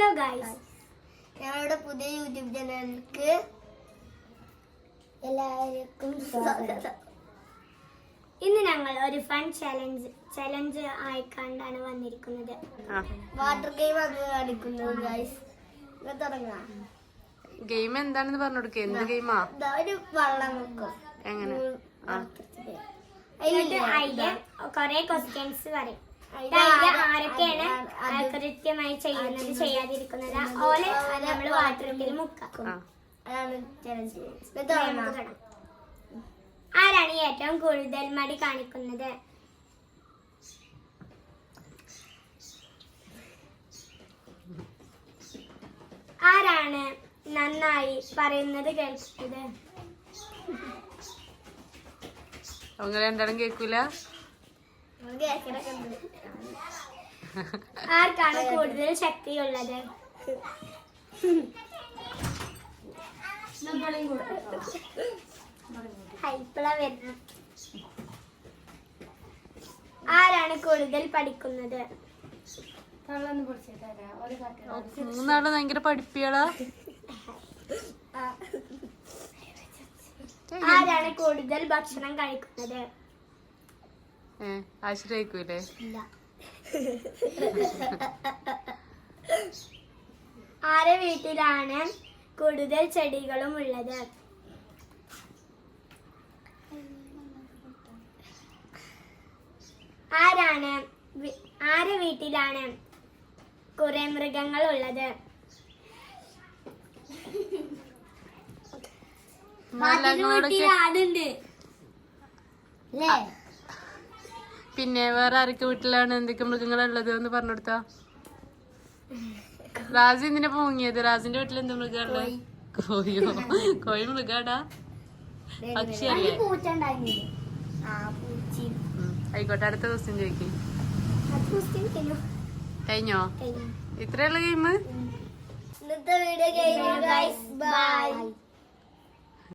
Hello guys, ഞങ്ങളുടെ പുതിയ YouTube ചാനലിലേക്ക് എല്ലാവർക്കും സ്വാഗതം. ഇന്ന് ഞങ്ങൾ ഒരു ഫൺ ചലഞ്ച് ആയിക്കാണ്ടാണ് വന്നിരിക്കുന്നത്. വാട്ടർ ഗെയിം ആണ് കാണിക്കുന്നത് ഗൈസ്. തുടങ്ങാം. ഗെയിം എന്താണെന്ന് പറഞ്ഞു കൊടുക്ക. എന്ത് ഗെയിമാ? ഒരു വള്ളം വെക്കും. എങ്ങനെ? എന്നിട്ട് അതില് കൊറേ ക്വസ്റ്റ്യൻസ് പറയും. ആരൊക്കെയാണ് കൃത്യമായി ചെയ്യുന്നത് ചെയ്യാതിരിക്കുന്നത് ഓലെ നമ്മള് വാട്ടറിൽ മുക്കും. ആരാണ് ഏറ്റവും കൂടുതൽ മടി കാണിക്കുന്നത്? ആരാണ് നന്നായി പറയുന്നത് കേൾക്കുന്നത്? அவங்க രണ്ടാളും കേൾക്കൂല. ആർക്കാണ് കൂടുതൽ ശക്തിയുള്ളത്? ആരാണ് കൂടുതൽ പഠിക്കുന്നത്? മൂന്നാള് ഭയങ്കര പഠിപ്പിയാളാ. ആരാണ് കൂടുതൽ ഭക്ഷണം കഴിക്കുന്നത്? ആശ്രയിക്കൂലേ? ആരെ വീട്ടിലാണ് കൂടുതൽ ചെടികളും ഉള്ളത്? ആരെ വീട്ടിലാണ് കുറെ മൃഗങ്ങൾ ഉള്ളത്? പിന്നെ വേറെ ആരൊക്കെ വീട്ടിലാണ് എന്തൊക്കെ മൃഗങ്ങളുള്ളത് എന്ന് പറഞ്ഞെടുത്താ. റാസി എന്തിനാ പൊങ്ങിയത്? റാസിന്റെ വീട്ടിൽ എന്ത് മൃഗമുള്ളത്? കോഴിയോ? കോഴി മൃഗാടാ, പക്ഷിയല്ലേ? ആയിക്കോട്ടെ, അടുത്ത ക്വസ്റ്റ്യൻ ചോദിക്കും. കഴിഞ്ഞോ? ഇത്രയുള്ള ഗെയിം. ഇന്നത്തെ വീഡിയോ കഴിഞ്ഞു ഗൈസ്. ബൈ.